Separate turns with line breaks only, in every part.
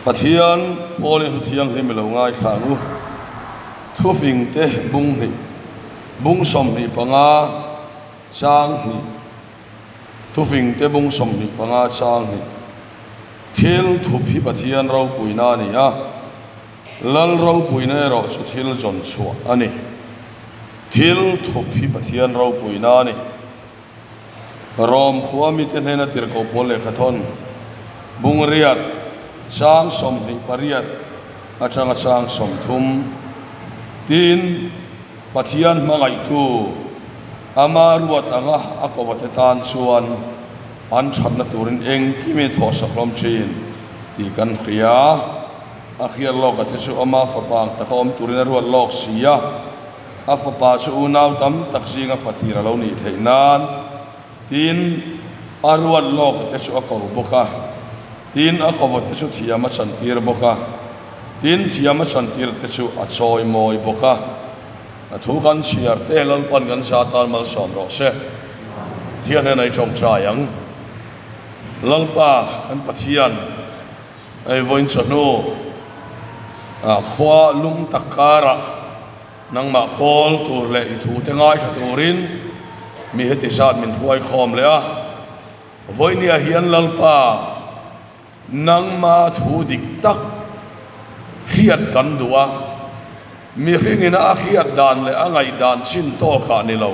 Pathian Paulin thiang him lo ngai thangu thu phing te bung ni bung som ni panga chang ni thu phing te bung som ni panga chang ni thil thu phi pathian ro puina ni a lal ro puina ro chu thil zon chua ani thil thu phi pathian ro puina ni rom khuami te hena tir ko pole khathon bung riat sang som ni pariat achang som thum tin pathian mangai tu ama ruat anga akowate tan chuan an thamna turin eng kimi tho saklom chin ti kan khria a khial lok ate chu ama fapang takom turin ruat lok sia a fapa chu unau tam taksinga fatira lo ni theinan tin aruat lok ate chu akaw boka tin akawat te chu thiama santir boka tin thiama santir te chu achoi moi boka thu kan chiar te lal pan kan satan mal som ro se thian nei chong chayang lalpa kan pathian ai voin chano a khwa lum takara nang ma pol tur le thu te ngai tha turin mi heti sat min thuai khom le a voinia hian lalpa nang ma thu dik tak khiat kan duwa mi ringina khiat dan le angai dan chin to kha ni lo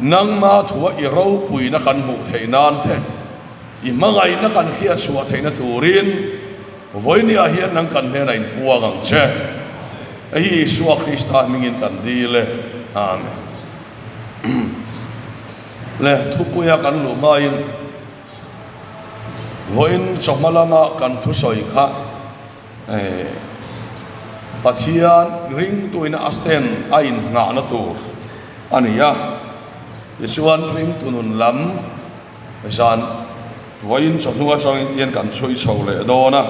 nang ma thu i ro pui na kan mu theinan the i mangai na kan khiat suwa theina turin voinia hian nang kan ne nain puangang che ai suwa krista mingin kan dile amen le thu puya kan lu main voin chokmalama kan thu soi kha pathian ring tuina asten ain nga na tur ania yesuan ring tunun lam zan voin chokhnunga changin tian kan chui chole dona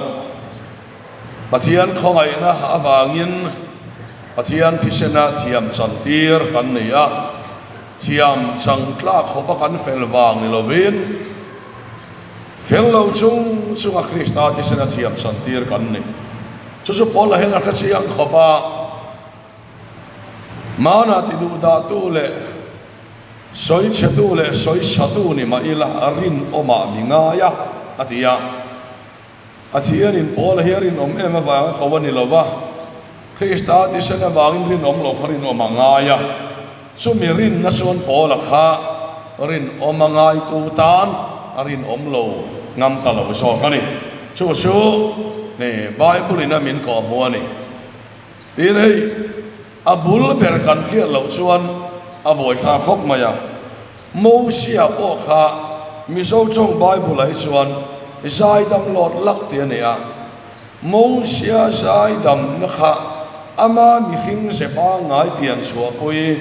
pathian khongai na awangin pathian thisena thiam chantir kan nia thiam changtla khopa kan felwang ni lovin fello chung chunga krista tisena thiam santir kan ni chu pol hen a khachiang khopa mana ti du da tu le soi chetu le soi satu ni ma ila arin oma mingaya atia athian in pol herin om ema wa khawani lova krista tisena wangin rin om lo kharin oma ngaya sumirin na son pol kha rin oma ngai tu tan arin om lo ngam ta lo so kani chu ne bible ina min ko mo ni tin hei abul ber kan ke lo chuan aboi tha khop maya mo sia po kha mi so chong bible ai chuan isai dam lot lak te ne a mo sia sai dam na kha ama mi hing se pa ngai pian chua pui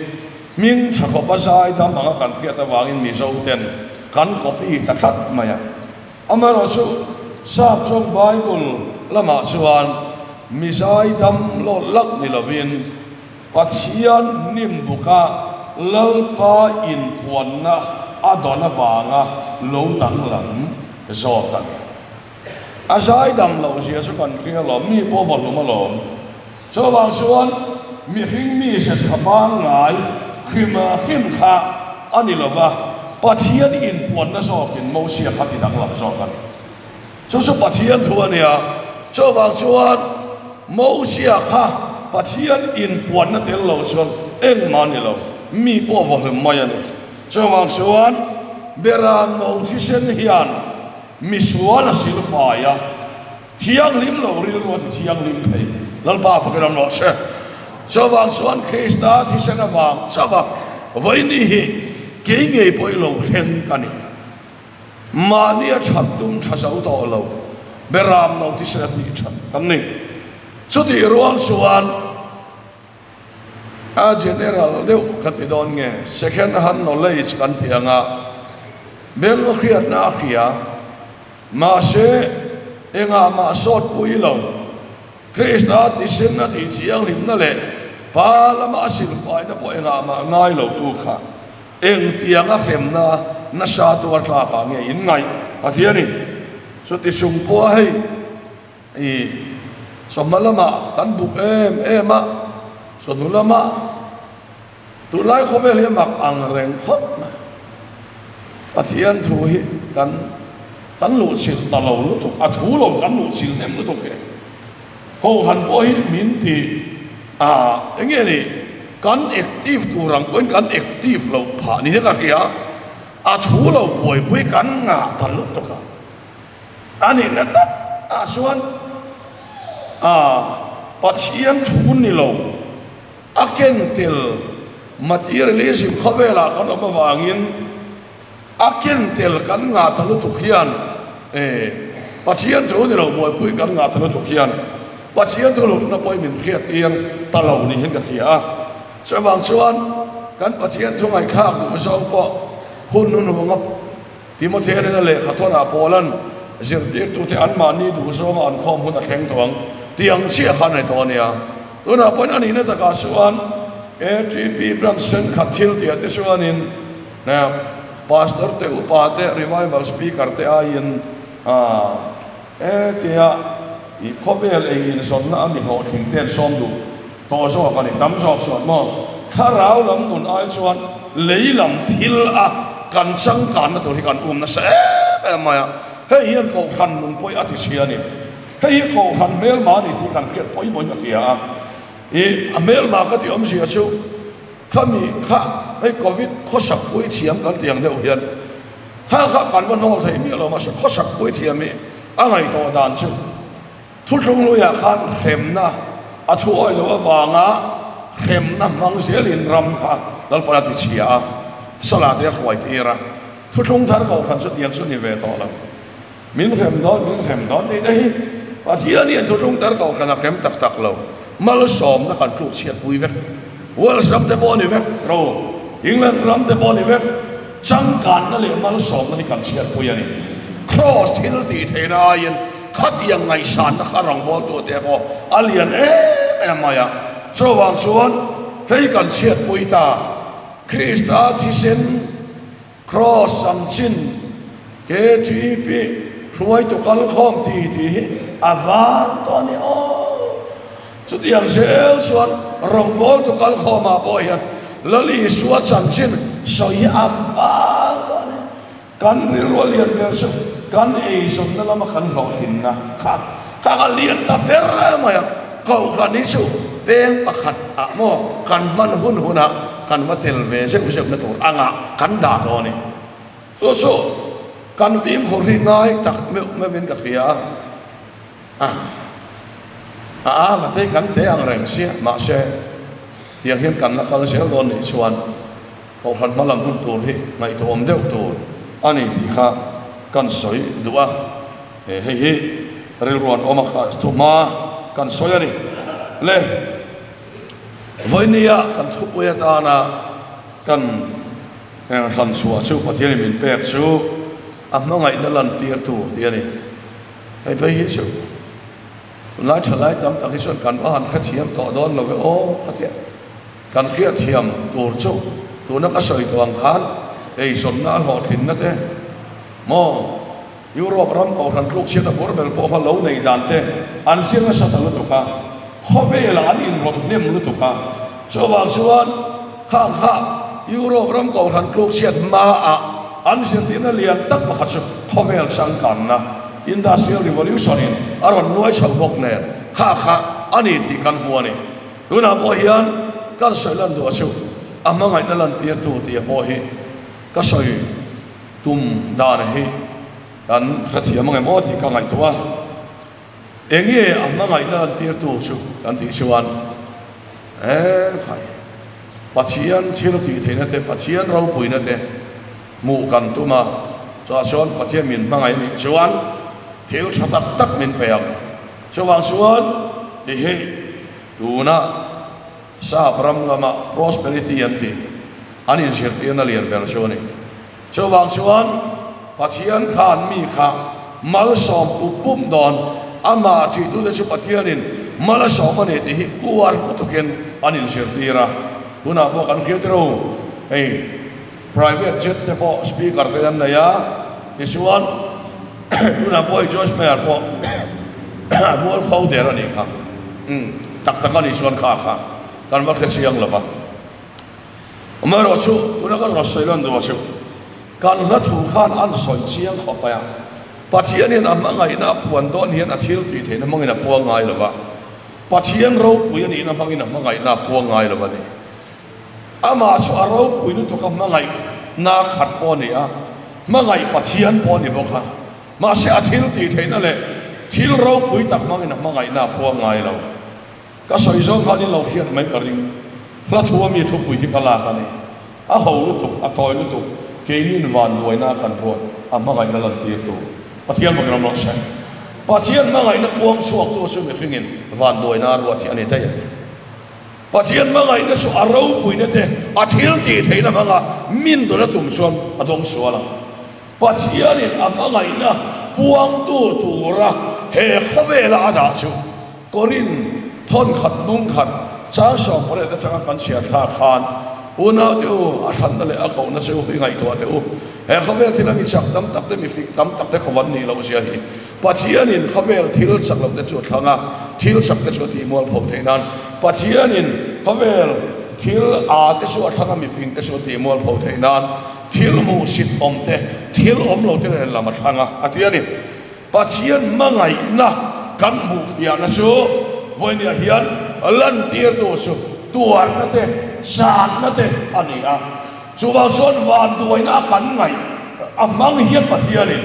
ming tha ko pa sai dam anga kan ke ta wangin mi so ten kan copy ta khat maya amaro chu sap chong bible lama chuan misai dam lo lak ni lovin pathian nim buka lalpa in puanna adona wanga lo dang lam zotan asai dam lo sia chu kan kria lo mi po volum lo so wang chuan mi hring mi se chapa ngai khima khim kha ani lova pathian in puanna zo kin mo sia khati dang lam zo kan chu pathian thuania cho wang chuan mo sia kha pathian in puan na tel lo chuan eng mani lo mi po volum mai ani cho wang chuan beram no thisen hian mi suala silfaya thiang lim lo ril ro thiang lim thei lalpa fakiram lo se cho wang chuan krista thisen awang chawa voini hi ke nge poi lo theng kani mania thattum thasau to lo beram no tisra ni chan kanni chuti ruang suan a general deu katidon nge second hand knowledge kan thianga bel khiat na khia ma se enga ma sot pui lo krista tisenna thi chiang lim na le palama sil fai na po enga ma ngai lo tu kha eng tianga khemna na sa tu atla ka nge in ngai athiani so ti sung po hai somalama kan buk ema sonulama tulai khovel hi mak ang reng khop pathian thu hi kan lu sil talo lu tuk athu lo kan lu sil nem lu tuk he ko han bo hi min ti enge ni kan active turang pun kan active lo pha ni ka kia athu lo poi kan nga tan lu tuk ani na ta suan pathian thu ni lo aken tel materialism khavela kan oma wangin aken tel kan nga talu tukhian pathian thu ni lo boy pui kan nga talu tukhian pathian thu lo na boy min khiat tiang talo ni hin ka khia sawang chuan kan pathian thu ngai khak du so po hun nun ngap timothea na le khathona polan zir dir tu te an mani du so ma an khom hun a thleng tawang tiang chia khan ai to nia tuna pon ani na ta ka chuan AGP Branson khathil ti ate chuanin na pastor te upate revival speaker te ain tia I khovel in son na ami ho thing ten som du to so ka ni tam so so mo kharau lam nun ai chuan leilam thil kan chang kan na to ri kan na se ma ya hei hian ko khan mun poi ati sia ni hei ko khan mel ma ni thi kan kiat poi mo na kia amel ma ka ti om sia chu khami kha hei covid khosak pui thiam kan tiang de hian kha kan man ho thei mi lo ma se khosak pui thiam mi angai to dan chu thu thung lu ya khan khem na athu oi lo awanga khem na mang zelin ram kha dal para ti chia sala de khwai tira thu thung thar ko khan chu tiang chu ni ve to la min khem don ni dai pa thia ni thu thung tar ko khan khem tak lo mal som na kan kluk chiat pui vek wal sam te bo ni vek ro england ram te bo ni vek chang kan na le mal som na ni kan chiat pui ani cross thil ti theina yin khat yang ngai san na kharang bol to te bo alian maya so wang suan hei kan chiat pui ta krista thi sen cross sam chin KGP ruai to kal khom ti avan to ni chút yang sel suan rong bol to kal khoma bo hian lali suat sam chin soi avan to ni kan ri rolian ber su kan som na lama kan lo thin na ka lian ta ber ma ya kau kan ni su peng pakhat mo kan man huna kan matel ve se na tur anga kan da to ni so kan vim khor ri ngai tak me ven ka khia mà thấy cảnh thế ăn rèn xia mà xe hiện hiện cảnh là kalau xe lon ni chuan kau han malam hun tur hi ngai to om deuh tur ani ti kha kan soi dua hi rel ruan oma kha tu ma kan soi ani le voinia kan thu puya ta na kan han chua chu pathian min pek chu amma ngai na lan tir tu ti ani ai bai hi chu lai thalai tam tak hi son kan han kha thiam to don lo ve khatia kan khia thiam tur chu tu na ka soi to ang khan ei son na ho thin na te mo Europe ram ko ran kluk sia na borbel po fa lo nei dan te an sir na sa talu to ka khobe la an in rom nem lu to ka so wang suan kha Europe ram ko ran kluk sia ma an sir tin na lian tak ma khat su khobe al sang kan na Industrial Revolution in aron nuai chau bok nen kha ani ti kan huani tuna bo hian kan soilan do chu amangai na lan tir tu ti bo hi ka soi tum dan hi dan rathia mangai mo ti ka ngai tua engi amangai na lan tir tu chu kan ti chuan khai pathian thil ti theina te pathian ro puina te mu kan tuma cha son pathian min mangai ni chuan thiếu chắc tắc mình phải học cho vang suan thì hey tuna sa pram lama prosperity anti anin sirti na lian versioni cho vang suan pathian khan mi kha mal som pum don ama ti tu le chu pathianin mal som ane ti hi kuar putuken anin sirti ra tuna bo kan khiatro hey private jet te bo speaker te an na ya isuan tuna boy Josh Mayer po mual khâu để ra này khác tắc tắc anh xuân khác khác tan vật cái siang là vậy mà rồi chú tôi đã có rồi xây lên rồi chú kan la thu khan an soi chiang kho pa ya pathian in amma ngai na puan don hian a thil ti thein amang ina puang ngai lova pathian ro pui ani na mangin amma ngai na puang ngai lova ni ama chu a ro pui nu to ka mangai na khat po ni a mangai pathian po ni boka ma se a thil ti thein ale thil ro pui tak mangin amma ngai na puang ngai lo ka soi zo ka ni lo hian mai ka ring la thu mi thu pui hi ka la ka ni a ho lu tu a toy lu tu keinin van duai na kan buat amma ngai na lan tir tu pathian bang ram sai pathian ma ngai na puang suak tu su me khingin van duai na ro thi ani ta ya pathian ma ngai na su aro pui na te a thil ti theina manga min do na tum suam adong suala pathian in amma ngai na puang tu tu ra he khawela ada chu korin thon khat bung khat cha so pore ta changa kan sia tha khan una teu a than le a ko na seu hi ngai to teu he khavel thila mi chak tam tak te mi fik tam tak te khowan ni lo sia hi pathian in khavel thil chak lo te chu thanga thil chak te chu ti mol phom theinan pathian in khavel thil a te chu thanga mi fing te chu ti mol phom theinan thil mu sit om te thil om lo te le lama thanga atian in pathian mangai na kan mu fia na chu voinia hian lan tir tu chu tuan na te san na te ani a chuwang chon wan duai na kan ngai amang hian pathian in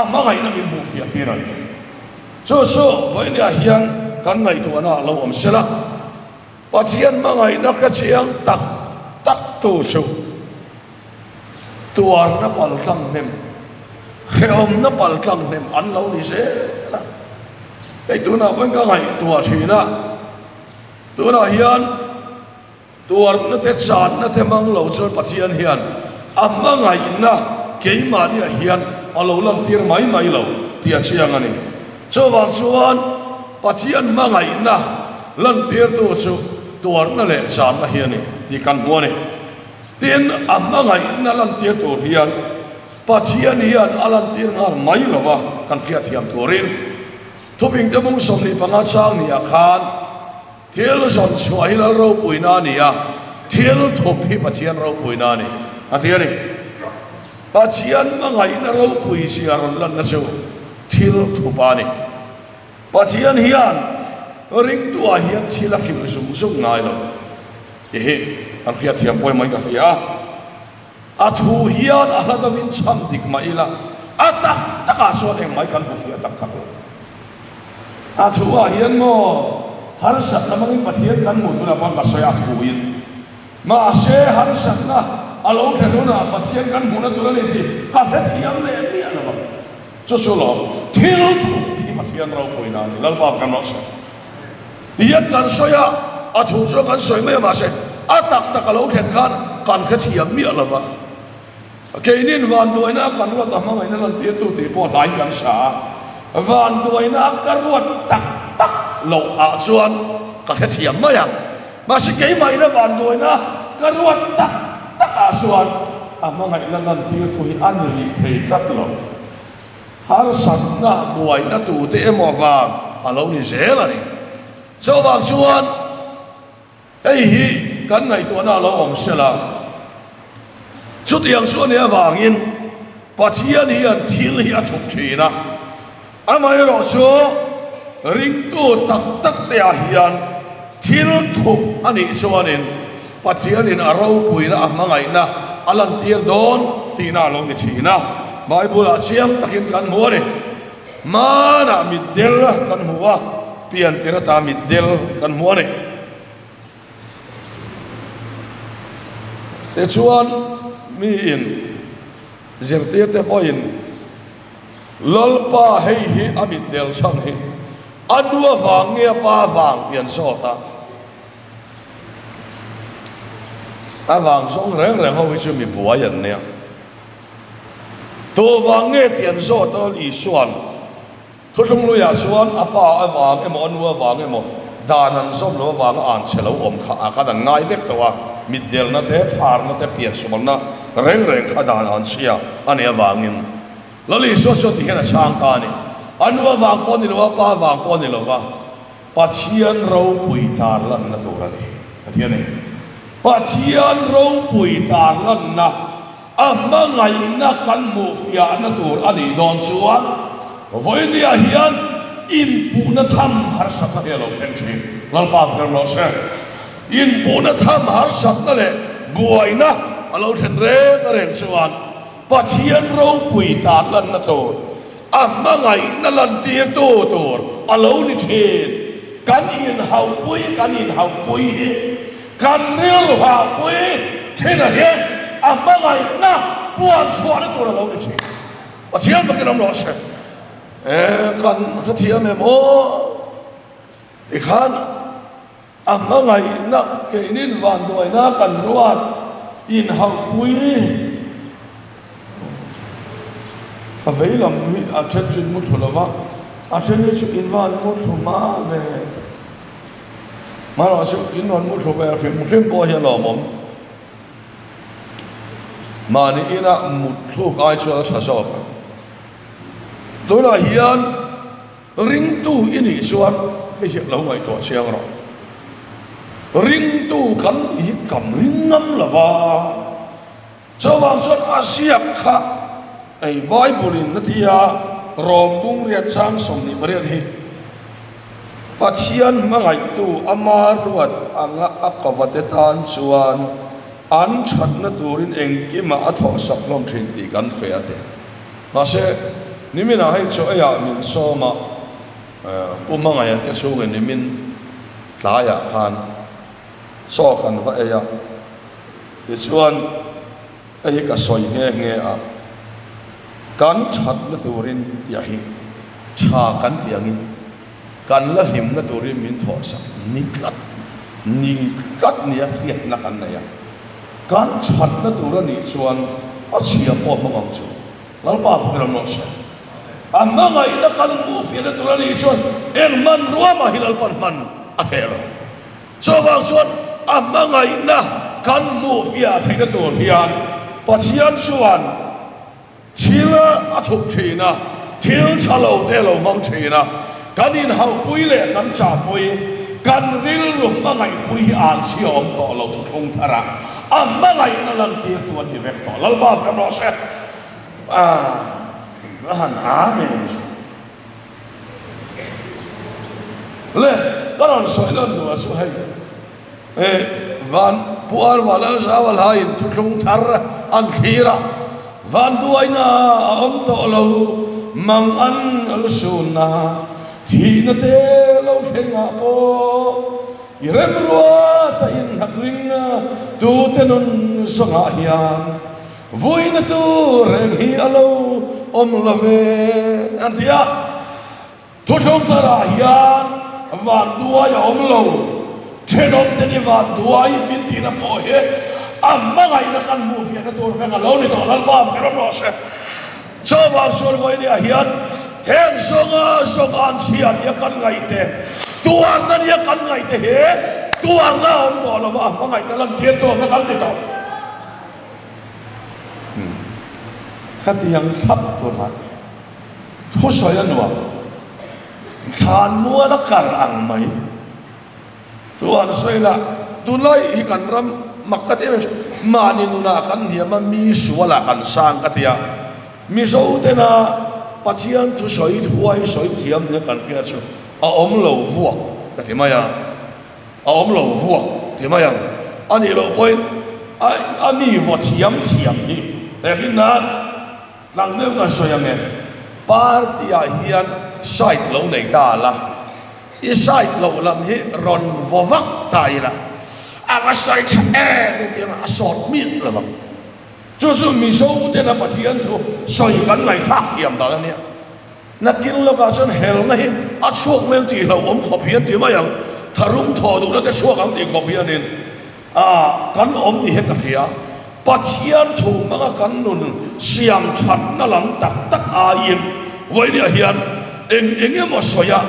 amangai na min bu fia tiran chu chu voinia hian kan ngai tu ana lo om sela pathian mangai na ka chiang tak tak tu chu tuan na pal tlang nem kheom na pal tlang nem an lo ni se cái tu na vẫn có ngày tua chỉ na tu na hiền tua nó thế chán nó thế mang lâu cho pathian hiền amma ngày na cái mà đi hiền ở lâu lắm tiền mấy mấy lâu tiền chiang anh cho vang chuan pathian mang ngày na lần tiền tu chu tua nó lệ chán na hiền này thì căn mua này tiền amma ngày na lần tiền tu hiền pathian hiền lần tiền ngal mấy lâu va căn kia thiam turin thu bình tâm mong sống ni panga chang ni akhan thil son chuai la ro puina ni a thil thop hi pathian ro puina ni atia ni pathian mangai na ro pui sia ron lan na chu thil thupa ni pathian hian ring tua hian thila kim sum sum ngai lo he an khia thiam poi mai ka khia a thu hian a hla davin cham dik mai la atak taka so eng mai kan bu fia tak tak a thu a hian mo har sak na mangin pathian kan mu tu na pon ka soya thu in ma se har sak na alo thelo na pathian kan mu na tu ni ti ka the thiam le mi ala ba chu so lo thil thu thi pathian ro koi na ni lal pa kan no sa dia kan soya a thu cho kan soi me ma se a tak tak alo then kan kha thiam mi ala ba keinin van duai na kan ro ta ma ngai na lan ti tu ti po lai kan sa van duai na ka ruat tak tak lo a chuan ka he thiam ma yang ma si ke mai na van duai na ka ruat tak tak a chuan a ma ngai na lan ti tu hi an ri thei tat lo har sak na buai na tu te emo wang a lo ni zel ani so wang chuan ei hi kan ngai tu na lo om sela chút yang suan ya wangin pathian hian thil hi a thuk thina amai ro chu ring tu tak tak te a hian thil thuk ani chuanin pathian in aro puina amangai na alan tir don tina lo ni thina bible a chiam takin kan mu ni mana midel kan muwa pian tira ta midel kan mu ni te chuan mi in zirte te poin lolpa hei hi amit del sang hi anua wang nge pa wang pian so ta a wang song reng reng ho chu mi bua yan ne to wang nge pian so to li suan thu sung lu ya suan apa a wang emo anua wang emo danan som lo wang an chelo om kha a ka dan ngai vek to wa middel na te phar na te pian suman na reng reng kha dan an sia ani awangin lali so so ti hena chang ta ni anwa wang pon ni lo pa wang pon ni lo wa pathian ro pui tar lan na tur ani pathian ni pathian ro pui tar lan na amma ngai na kan mu fia na tur ani don chuan voi ni a hian in pu na tham har sak na helo khen thi lal pa kan lo se in pu na tham har sak na le buai na alo then reng chuan pathian ro pui tar lan na tur amma ngai na lan ti tu tur alo ni thin kan in hau pui kan ril hau pui then a hian amma ngai na puan chuan na tur alo ni thin pathian ba kan lo se kan thiam em o ikhan amma ngai na ke nin van doi na kan ruat in hau pui a veilam mi a then chin mu thulawa a then ni chu in van mu thuma ve ma lo chu in non mu thuma ve mu thlem po hian lo mom ma ni ina mu thu kai chu tha so doi la hian ring tu ini chuan he hi lo ngai to chiang ro ring tu kan hi kam ring ngam lawa chawang chuan a siap kha ai Bible na tia rom tung riat sang som ni bariat hi pathian mangai tu ama ruat anga akawate tan chuan an that na turin engkima a tho sak lom thin ti kan khia te ma se nimina hai cho aya min soma pumangai te so nge nimin tlaya khan so khan va aya ti chuan ai ka soi nge a kan that na turin ya hi cha kan tiangin kan la him na turin min tho sak ni tlat ni a hiat na kan na ya kan that na turan ni chuan a chia po mangam chu lal pa ram no sa amma ngai na kan mu fi na turan ni chuan en man ruama hilal pan man a hero so wang chuan amma ngai na kan mu fi a thai na tur hian pathian chuan thila a thuk thina thil chalo te lo mang thina kanin hau pui le kan cha pui kan ril lum ma ngai pui an chiom to lo thung thara amma ngai na lang ti tuan ni vek to lal ba kam lo se han amen le karon soilan do asu hai van puar wala zawal hain thung thar an thira van duaina om to lo mang an al sunna thina te lo thenga po irem ruwa ta in hakring tu tenun songa hian voina tu reng hi alo om love antia thu thong tara hian van duaya om lo thenom teni van duai min tina po he amma ngai na kan mu fi na tur venga lo ni to lal ba ro ro se cho ba sur goi ni hian heng songa an chian ya kan ngai te tuan na ya kan ngai te he tuan na on to lo ba ma ngai na lan tie to na kan ni to khát yang thấp tu thắt thu soi anh nuông than mua nó cản ang mấy tuan soi la tu lai hi kan ram makat em mani nuna kan dia ma mi suala kan sang katia mi zo te na pathian thu soi huai soi thiam ne kan pia chu a om lo vua kati maya a om lo vua ti maya ani lo poi a mi vo thiam ni lekin na lang neu kan soi ame partia hian site lo nei ta la i site lo lam hi ron vo vak tai la anga site ni a sort mit la bang chu su mi so te na pathian thu soi kan lai thak hiam da ni na kin lo ka chon hel na hi a chuak mel ti lo om khop hian ti ma yang tharum tho du na te chuak ang ti khop hian in kan om ni het na pria pathian thu manga kan nun siam that na lam tak a yin voi ni hian eng mo soya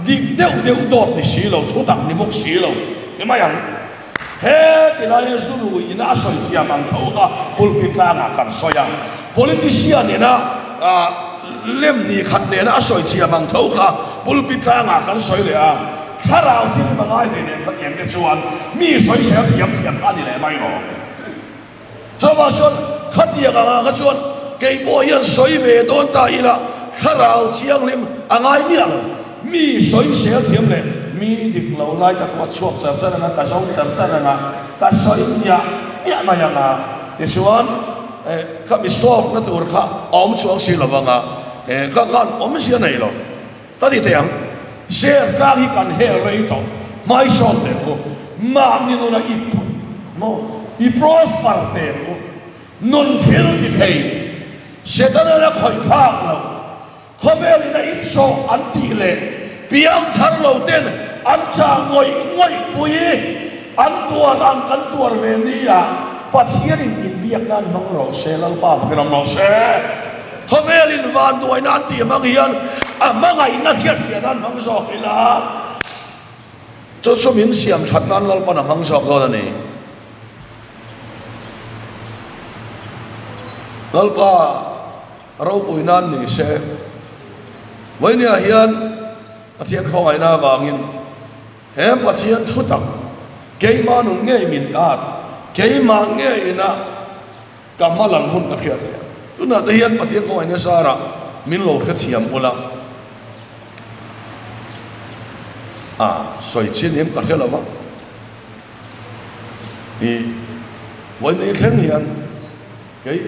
dik deu dot ni si lo thu tak ni bok si lo ni ma yang he ti la ye zulu ina soi siam ang tho ka pulpit la na kan soya politician ni na lem ni khat ne na soi thia mang tho kha pulpit tla nga kan soi le a tharau thi ma ngai ne khat em ke chuan mi soi se thiam thiam ka ni le mai lo chawa chuan khat ya ga ka chuan ke bo yan soi ve don ta ila tharau chiang lim angai mi lo mi soi se thiam le mi dik lo lai ka ko chuak sar chan na ka song sar chan na ka soi nya ya ma ya nga ti chuan ka mi sok na tur kha om chuang si lo wanga ka kan om si nei lo ta di tiang se ka hi kan he rei to mai son de ko ma ni no na i prosper te ko non thel ti thei se ta na khoi phak lo khobel na i so an ti le piang thar lo ten an cha ngoi pui an tua ram kan tuar ve ni ya pathian in biak nan mang ro se lal pa ka ram ro se khobel in van duai nan ti mang hian a mangai na khiat nan mang so khila cho so min siam that nan lal pa na mang so do ni lal pa ro pui nan ni se với nhà hiền pathian không ai na vangin em pathian thu tak cái mà nó nghe mình át cái mà nghe ina kamalan hun tak ya tu na hiền pathian không ai na sara min lo cái thiam ula soi chin em tak la va ni với này theng hiền cái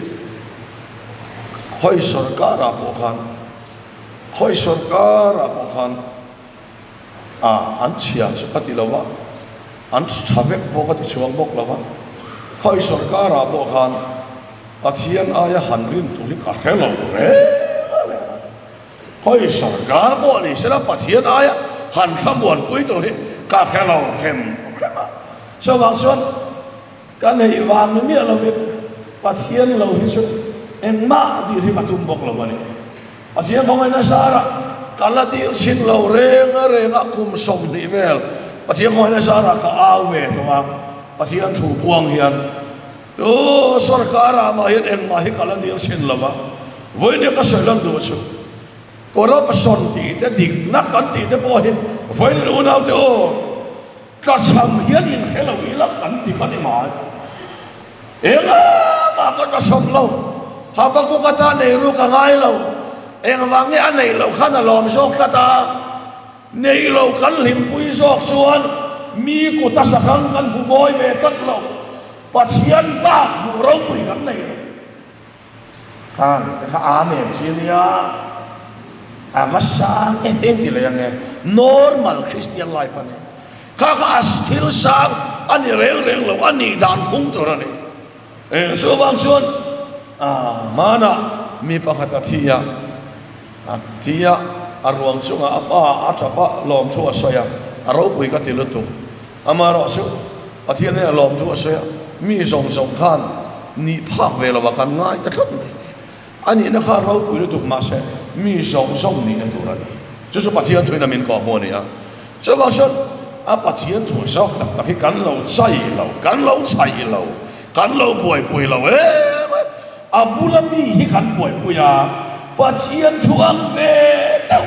khoi sarkar apo khan khoi sarkar apo khan an chia chu ka ti lawa an thavek po ka ti chuang bok lawa khoi sarkar apo khan pathian aya hanrin tu ri ka hello re khoi sarkar bo ni sera pathian aya han thamuan pui to ri ka hello hem so wang chuan kan hei wang mi lo ve pathian lo hi chu engma di ri matum bok lawa ni pathian không ai na sara kala dir sin lo renga kum som ni vel pathian không ai na sara ka awe to wa pathian thu buang hian to sarkara ma hian engma hi kala dir sin lawa voi ne ka soilam du chu corruption ti te dik na kan ti te po hi voi ne unau te o ka sam hian in hello ila kan ti kan ma enga ma ka som lo ha ba ko kata nei ru ka ngai lo eng wang nge an nei lo khana lom sok kata nei lo kan lim pui sok chuan mi ku ta sakang kan bu moi ve tak lo pathian ba bu ro pui kan nei lo kan ka amen chinia avasang enten ti le yang normal Christian life ane ka still sang ani reng lo ani dan phung to ra ni so bang chuan mana mi pakhat thia tia arwang chunga apa atapa lom thu asoya aro pui ka tilutu amaro su pathian ne lom thu asoya mi song khan ni phak vela wa kan ngai ta thot ni ani na kha ro pui lu ma se mi song ni na tu ra ni chu su pathian thuina min ko mo ni a chu wa son a pathian thu sok tak kan lo chai lo kan lo pui lo abulami hi kan pui ya pathian thuang ve tau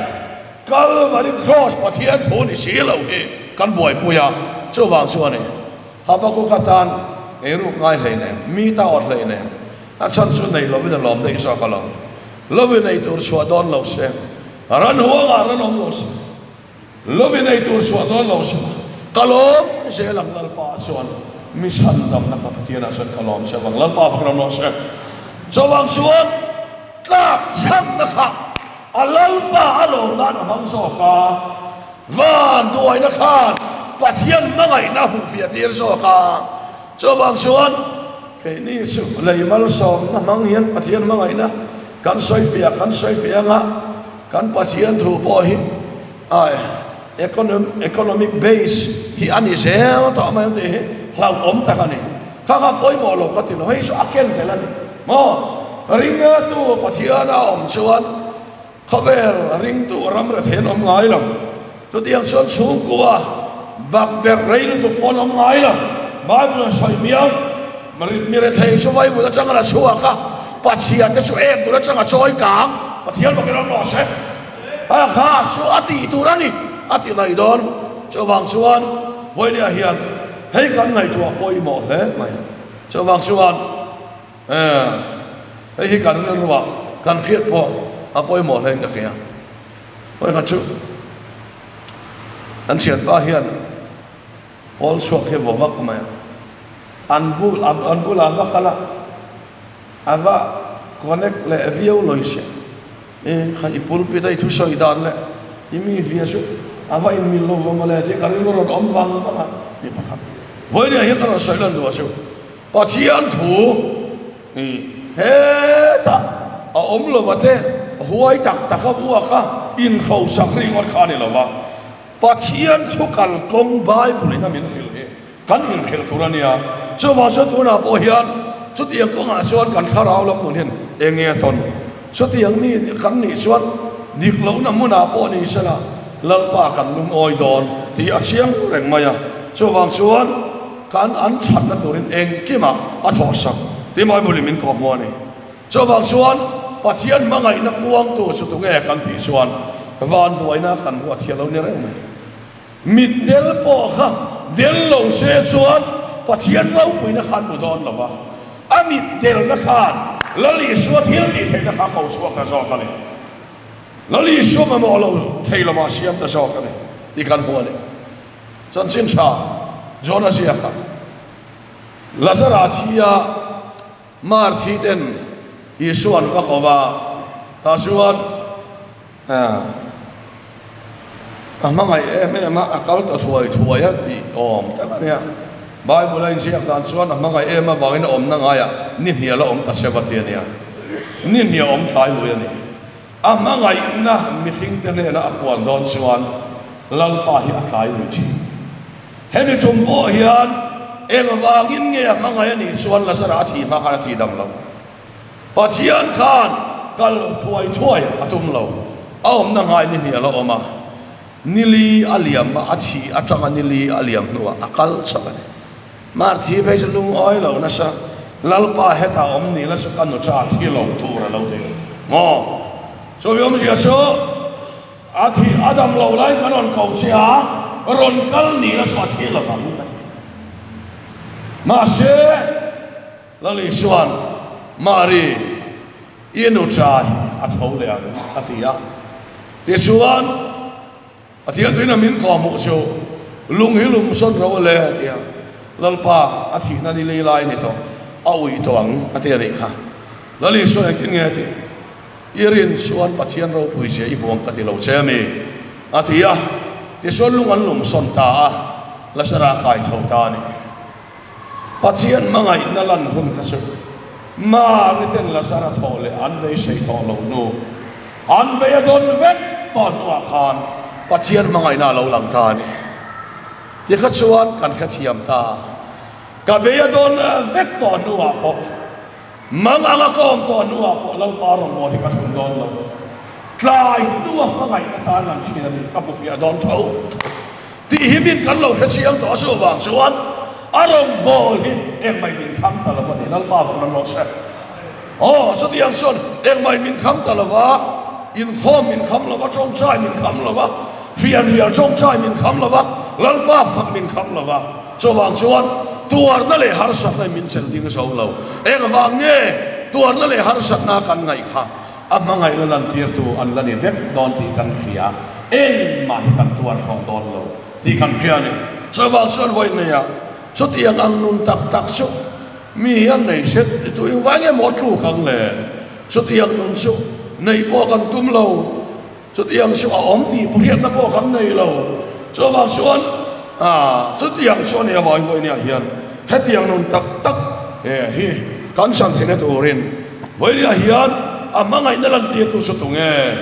Calvary cross pathian thu ni si lo hi kan boi puya chu wang chu ani habakuk khatan eru ngai hlei ne mi ta ot hlei ne a chan chu nei lo vin lom dei sa kala lo vin nei tur chua don lo se ran huanga ran om lo se lo vin nei tur chua don lo se kalom se lang lal pa chuan mi san dam na ka pathian a san kalom se wang lal pa fakram lo se chu wang chuan tak cham na kha alal pa alo nan hang so kha van duai na khan pathian mangai na hu fia tir so kha cho bang chuan ke ni su leimal som na mang hian pathian mangai na kan soi fia nga kan pathian thu po hi ai economic base hi ani sel to ma te hlau om ta kan ni kha poi mo lo ka ti lo hei so aken te lan mo ringa tu pathian a om chuan khavel ring tu ram ra then om ngai lam tu tiang chuan chung kwa bak ber reil tu pon om ngai lam bible soi miang marit mire thei so vai bu ta changa la chua kha pathian ta chu em tu la changa choi kang pathian bak ram lo se a kha su ati turani ati nai don chawang suan voilia hian hei kan nai tu poi mo le mai chawang suan hei kan le ruwa kan khiat po a poi mo le ka kia poi ka chu an chiat ba hian all suak he wo vak mai anbul ava khala ava connect le aviao loise kha ipul pi dai thu soi dan le imi via su ava in mil lo vama le te karin lo ron om wang wanga ni pa khat voi ne hi kan soi lan do su pa chian thu ni he ta a om lo wate huai tak taka bua kha in khau sakri ngot kha ni lo wa pa chian thu kal kong bai pulina min fil he kan in khel turania cho ma so tu na po hian chút tiếng có ngã xuân cần thao rau lắm muốn hiện em nghe thôn chút tiếng mi khăn nị xuân điệp lâu nằm muốn nào bỏ nị sẽ là lần ba cần lung oi đòn thì ở xiang rèn mày à cho vàng xuân can ăn chặt là tụi em kia mà ở thọ sắc thì mọi người mình có mua này cho vàng xuân bắt chiên mà ngày nó buông tụ số tụi nghe cần thì xuân van tuổi na cần qua thiệt lâu nè đấy mít del po ha del lâu xe xuân bắt chiên lâu mới nó khăn một đòn là va amit del na khan lali suat hil ni theina kha khau suak ta so kale lali su ma mo lo theila ma siam ta so kale ti kan bo le chan sin cha jona sia kha lazara thia mar thi ten isuan wa khowa ta suan mangai em ma akal ta thuai ya ti om ta ne Bible lain siap dan suan mangai ema wangin om na ngaya ni hnia la om ta sevatia nia ni hnia om thai lu ni mangai na mi thing te ne na apwan don suan lal pa hi atlai lu chi hemi chumbo hian ema wangin nge mangai ni suan la sara thi ma kha thi dam lo pachian khan kal thuai atum lo om na ngai ni hnia la oma nili aliam athi atanga nili aliam nuwa akal chakane mar thi phei lung oi lo na sa lalpa heta om ni la sa kan no cha thi lo tu ra lo de ngo so yom sia so athi adam lo lai kan on kau sia ron kal ni la sa thi la bang ma se la li suan mari inu cha athau le atia ti suan atia tuina min ko mu so lung hi lum son ro le atia lalpa athi na ni le lai ni to awi to ang atia ri kha lali so kin nge ti irin suan pathian ro pui se i bom ka ti lo che mi atia ti so lung an lum son ta la sara kai thau ta ni pathian mangai na lan hun kha su ma riten la sara thole an ve sei tho lo no an ve don vet ton wa khan pathian mangai na lo lang ta ni ti khat suan kan kha thiam ta ka be don vek to nuwa po mangala kom to nuwa po lang paro mo ti ka sun don lo tlai nuwa mangai ta lan chi na ni ka pu fia don tho ti himin kan lo the chiang to so wang suan arong bol hi em mai min kham ta la ni lal pa ko lo se so ti ang son em mai min kham ta la wa in khom min kham la wa chong chai min kham la wa phiền riêng trong trai mình khăm là vác lăn ba phật mình khăm là vác cho vàng chuan tuar nó lại har sat này mình chân tiếng sâu lâu em vàng nghe tuar nó lại har sat na căn ngày khác mà ngày là lần tiệt tu anh là niệm vét đòn thì căn khía em mà thì căn tuar phong đòn lâu thì căn khía này cho vàng chuan vậy này à cho tiếng ăn nun tak tak số mi anh này xét tụi vàng nghe một lũ khăng lệ cho tiếng nun số này bỏ căn tum lâu chút yang số ốm thì bùn hiện nó bỏ khăn này lâu cho vào xuân chút yang số này vào người này hiện hết yang nôn tắc tắc hi cán sang thế này tụi rin với này hiện mà ngày nó lần tiệt tụi số tụi nghe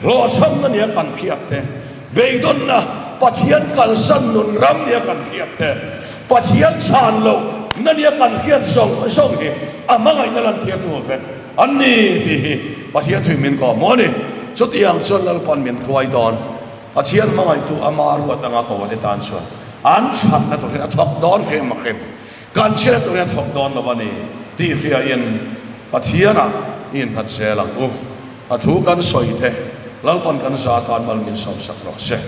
lo xong nó này cần kiệt thế về đón na bắt hiện cần sân nôn ram này cần kiệt thế bắt hiện sàn lâu nó này cần kiệt song song hi mà ngày nó lần tiệt tụi về anh này thì bắt hiện tụi mình có món này chút yang chuan lal pan min khuai don a chian mangai tu amar wa tanga ko wate tan chuan an chat na to rin a thok don khem ma khem kan chela to rin thok don lo bani ti ria in pathiana in hat se lang thu kan soi the lalpan kan sa tan mal min som sak ro se